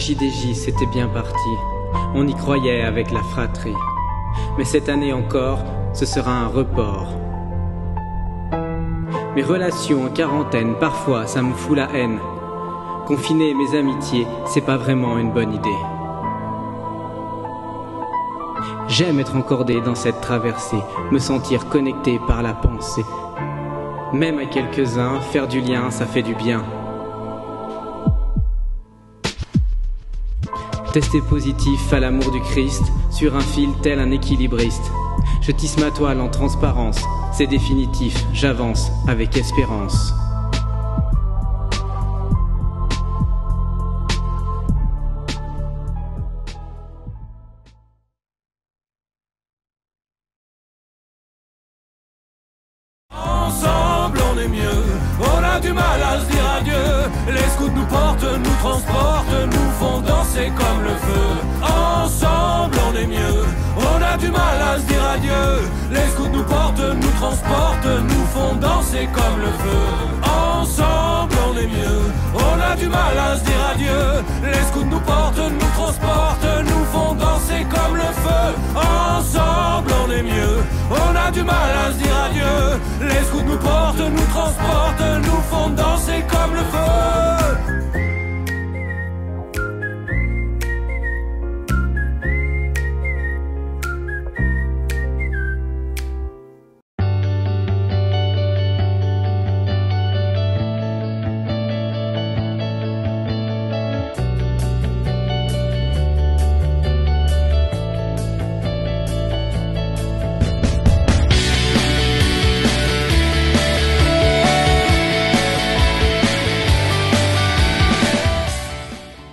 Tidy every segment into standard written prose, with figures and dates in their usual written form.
JDJ, c'était bien parti. On y croyait avec la fratrie. Mais cette année encore, ce sera un report. Mes relations en quarantaine, parfois, ça me fout la haine. Confiner mes amitiés, c'est pas vraiment une bonne idée. J'aime être encordé dans cette traversée, me sentir connecté par la pensée. Même à quelques-uns, faire du lien, ça fait du bien. Tester positif à l'amour du Christ, sur un fil tel un équilibriste. Je tisse ma toile en transparence, c'est définitif, j'avance avec espérance. Ensemble on est mieux, on a du mal à se dire adieu. Les scouts nous portent, nous transportent, nous font danser comme le feu. Ensemble on est mieux, on a du mal à se dire adieu. Les scouts nous portent, nous transportent, nous font danser comme le feu. Ensemble on est mieux, on a du mal à se dire adieu. Les scouts nous portent, nous transportent, nous font danser comme le feu. Ensemble on est mieux, on a du mal à se dire adieu. Les scouts nous portent, nous transportent, nous font danser comme le feu.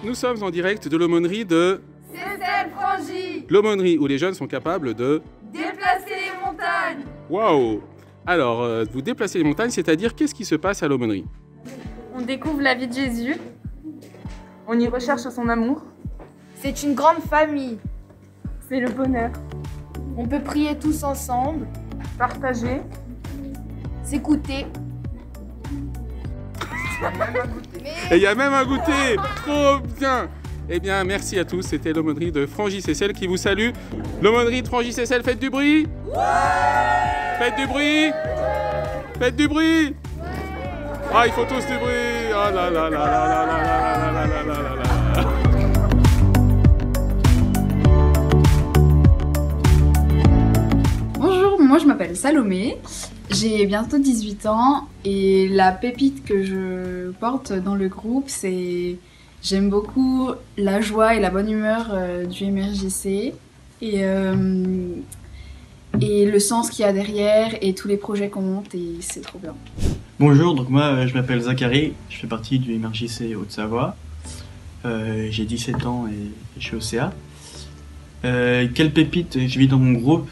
Nous sommes en direct de l'aumônerie de CCL Frangy. l'aumônerie où les jeunes sont capables de Déplacer les montagnes. Waouh. Alors, vous déplacez les montagnes, c'est-à-dire qu'est-ce qui se passe à l'aumônerie? On découvre la vie de Jésus. On y recherche son amour. C'est une grande famille. C'est le bonheur. On peut prier tous ensemble, Partager. s'écouter. Et il y a même un goûter. Trop bien. Eh bien, merci à tous. C'était l'aumônerie de Frangy CCL qui vous salue. L'aumônerie de Frangy CCL, faites du bruit. Faites du bruit. Faites du bruit. Ah, il faut tous du bruit. Ah là là là là là là là là là là là là. Bonjour, moi je m'appelle Salomé, j'ai bientôt 18 ans et la pépite que je porte dans le groupe, c'est j'aime beaucoup la joie et la bonne humeur du MRJC et le sens qu'il y a derrière et tous les projets qu'on monte et c'est trop bien. Bonjour, donc moi je m'appelle Zachary, je fais partie du MRJC Haute-Savoie, j'ai 17 ans et je suis au CA. Quelle pépite je vis dans mon groupe?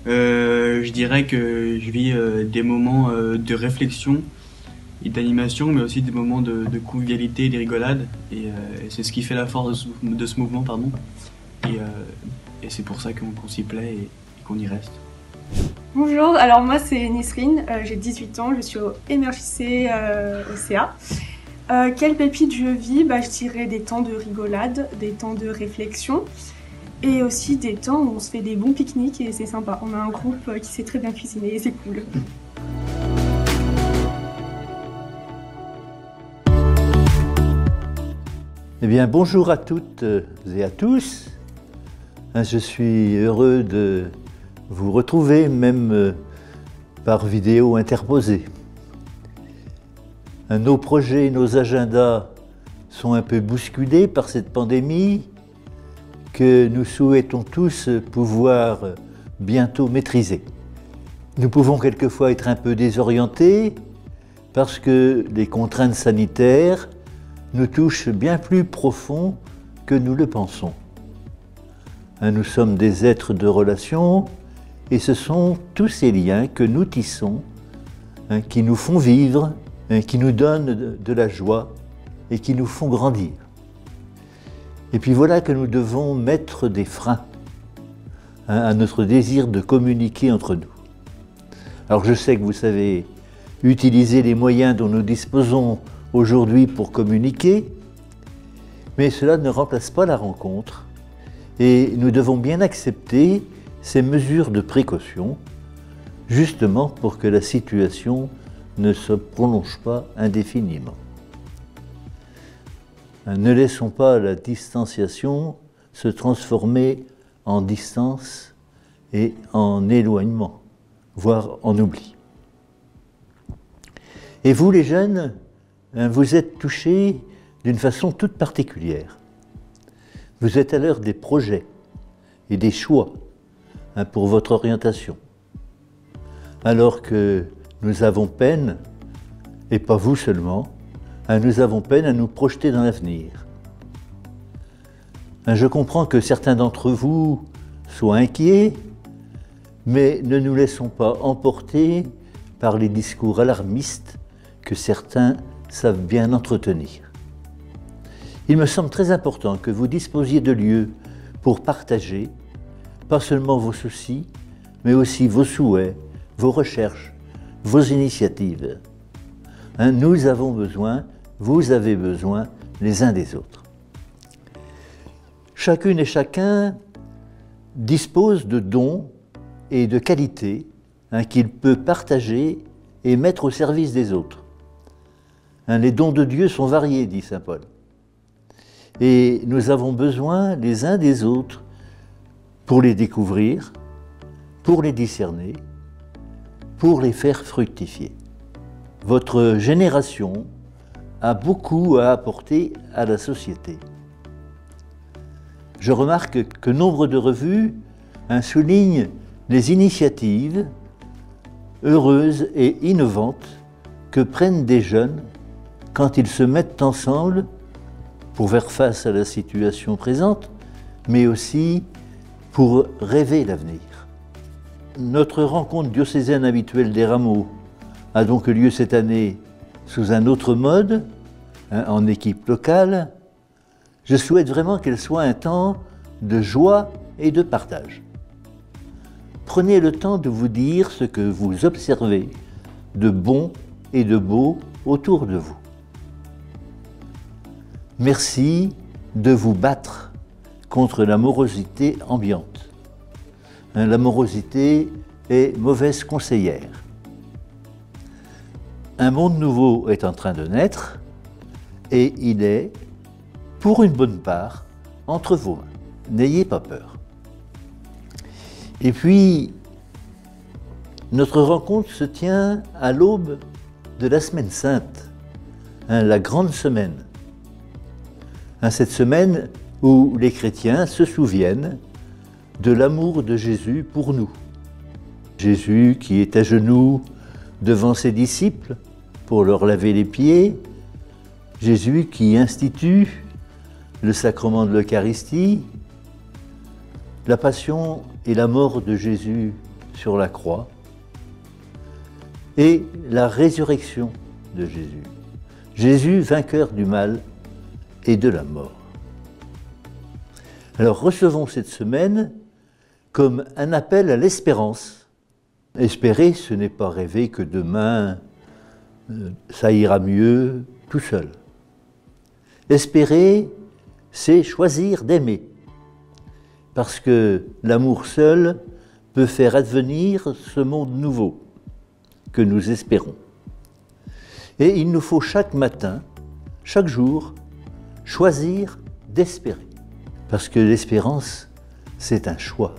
Je dirais que je vis des moments de réflexion et d'animation, mais aussi des moments de convivialité et de rigolade. Et c'est ce qui fait la force de ce mouvement, pardon. Et c'est pour ça qu'on s'y plaît et qu'on y reste. Bonjour, alors moi c'est Nisrine, j'ai 18 ans, je suis au MRJC au CA. Quelle pépite je vis? Je dirais des temps de rigolade, des temps de réflexion. Et aussi des temps où on se fait des bons pique-niques et c'est sympa. On a un groupe qui sait très bien cuisiner et c'est cool. Eh bien, bonjour à toutes et à tous. Je suis heureux de vous retrouver, même par vidéo interposée. Nos projets, nos agendas sont un peu bousculés par cette pandémie que nous souhaitons tous pouvoir bientôt maîtriser. Nous pouvons quelquefois être un peu désorientés parce que les contraintes sanitaires nous touchent bien plus profond que nous le pensons. Nous sommes des êtres de relation et ce sont tous ces liens que nous tissons qui nous font vivre, qui nous donnent de la joie et qui nous font grandir. Et puis voilà que nous devons mettre des freins à notre désir de communiquer entre nous. Alors je sais que vous savez utiliser les moyens dont nous disposons aujourd'hui pour communiquer, Mais cela ne remplace pas la rencontre et nous devons bien accepter ces mesures de précaution, justement pour que la situation ne se prolonge pas indéfiniment. Ne laissons pas la distanciation se transformer en distance et en éloignement, voire en oubli. Et vous, les jeunes, vous êtes touchés d'une façon toute particulière. Vous êtes à l'heure des projets et des choix pour votre orientation. Alors que nous avons peine, et pas vous seulement, nous avons peine à nous projeter dans l'avenir. Je comprends que certains d'entre vous soient inquiets, mais ne nous laissons pas emporter par les discours alarmistes que certains savent bien entretenir. Il me semble très important que vous disposiez de lieux pour partager, pas seulement vos soucis, mais aussi vos souhaits, vos recherches, vos initiatives. Nous avons besoin, vous avez besoin les uns des autres. Chacune et chacun dispose de dons et de qualités qu'il peut partager et mettre au service des autres. Les dons de Dieu sont variés, dit saint Paul. Et nous avons besoin les uns des autres pour les découvrir, pour les discerner, pour les faire fructifier. Votre génération a beaucoup à apporter à la société. Je remarque que nombre de revues soulignent les initiatives heureuses et innovantes que prennent des jeunes quand ils se mettent ensemble pour faire face à la situation présente, mais aussi pour rêver l'avenir. Notre rencontre diocésaine habituelle des Rameaux a donc lieu cette année sous un autre mode, en équipe locale. Je souhaite vraiment qu'elle soit un temps de joie et de partage. Prenez le temps de vous dire ce que vous observez de bon et de beau autour de vous. Merci de vous battre contre la morosité ambiante. La morosité est mauvaise conseillère. Un monde nouveau est en train de naître et il est, pour une bonne part, entre vos mains. N'ayez pas peur. Et puis, notre rencontre se tient à l'aube de la Semaine Sainte, la grande semaine. Cette semaine où les chrétiens se souviennent de l'amour de Jésus pour nous. Jésus qui est à genoux devant ses disciples pour leur laver les pieds, Jésus qui institue le sacrement de l'Eucharistie, la passion et la mort de Jésus sur la croix et la résurrection de Jésus. Jésus vainqueur du mal et de la mort. Alors recevons cette semaine comme un appel à l'espérance. Espérer, ce n'est pas rêver que demain, ça ira mieux tout seul. Espérer, c'est choisir d'aimer. Parce que l'amour seul peut faire advenir ce monde nouveau que nous espérons. Et il nous faut chaque matin, chaque jour, choisir d'espérer. Parce que l'espérance, c'est un choix.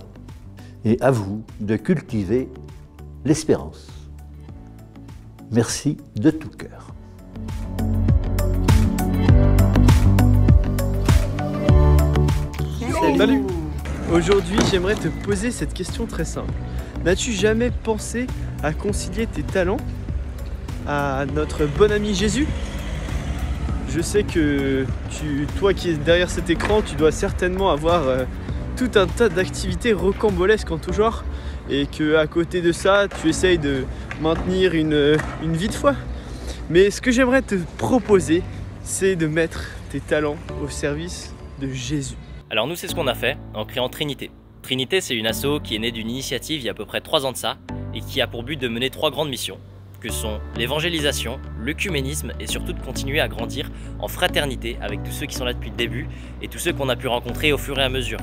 Et à vous de cultiver l'espérance. Merci de tout cœur. Salut! Aujourd'hui, j'aimerais te poser cette question très simple. N'as-tu jamais pensé à concilier tes talents à notre bon ami Jésus? Je sais que toi qui es derrière cet écran, tu dois certainement avoir tout un tas d'activités rocambolesques en tout genre et qu'à côté de ça, tu essayes de maintenir une vie de foi. Mais ce que j'aimerais te proposer, c'est de mettre tes talents au service de Jésus. Alors nous, c'est ce qu'on a fait en créant Trinité. Trinité, c'est une asso qui est née d'une initiative il y a à peu près 3 ans de ça et qui a pour but de mener 3 grandes missions. que sont l'évangélisation, l'œcuménisme et surtout de continuer à grandir en fraternité avec tous ceux qui sont là depuis le début et tous ceux qu'on a pu rencontrer au fur et à mesure.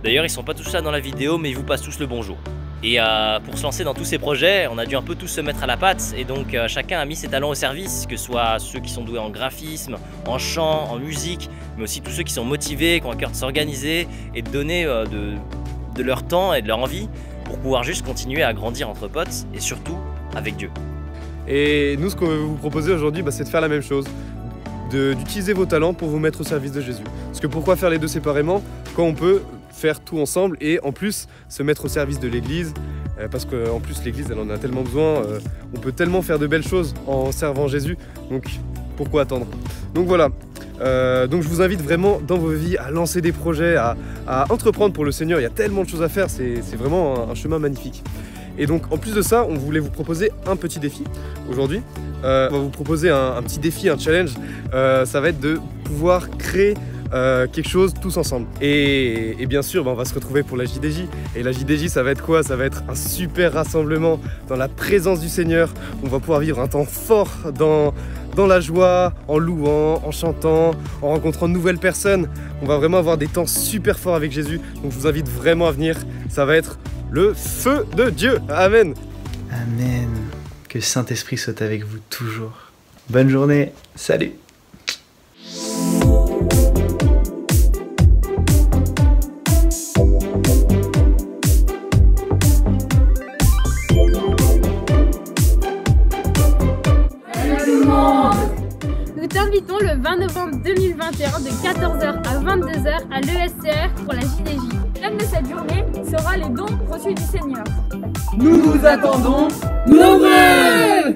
D'ailleurs, ils sont pas tous là dans la vidéo, mais ils vous passent tous le bonjour. Et pour se lancer dans tous ces projets, on a dû un peu tous se mettre à la patte et donc chacun a mis ses talents au service, que ce soit ceux qui sont doués en graphisme, en chant, en musique, mais aussi tous ceux qui sont motivés, qui ont à cœur de s'organiser et de donner de leur temps et de leur envie pour pouvoir juste continuer à grandir entre potes et surtout avec Dieu. Et nous, ce qu'on veut vous proposer aujourd'hui, c'est de faire la même chose, d'utiliser vos talents pour vous mettre au service de Jésus. Parce que pourquoi faire les deux séparément quand on peut faire tout ensemble et en plus se mettre au service de l'Église, parce qu'en plus l'Église elle en a tellement besoin, on peut tellement faire de belles choses en servant Jésus, donc pourquoi attendre? Donc voilà, donc je vous invite vraiment dans vos vies à lancer des projets, à entreprendre pour le Seigneur. Il y a tellement de choses à faire, c'est vraiment un chemin magnifique. Et donc en plus de ça, on voulait vous proposer un petit défi aujourd'hui. On va vous proposer un petit défi, un challenge, ça va être de pouvoir créer quelque chose tous ensemble. Et bien sûr, on va se retrouver pour la JDJ. Et la JDJ, ça va être quoi? Ça va être un super rassemblement dans la présence du Seigneur. On va pouvoir vivre un temps fort dans la joie, en louant, en chantant, en rencontrant de nouvelles personnes. On va vraiment avoir des temps super forts avec Jésus. Donc je vous invite vraiment à venir. Ça va être le feu de Dieu. Amen. Amen. Que le Saint-Esprit soit avec vous toujours. Bonne journée. Salut. Nous t'invitons le 20 novembre 2021 de 14h à 22h à l'ESCR pour la JDJ. Le thème de cette journée sera les dons reçus du Seigneur. Nous vous attendons nombreux!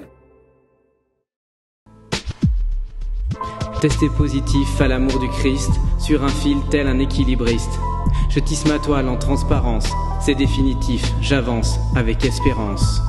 Testé positif à l'amour du Christ, sur un fil tel un équilibriste. Je tisse ma toile en transparence, c'est définitif, j'avance avec espérance.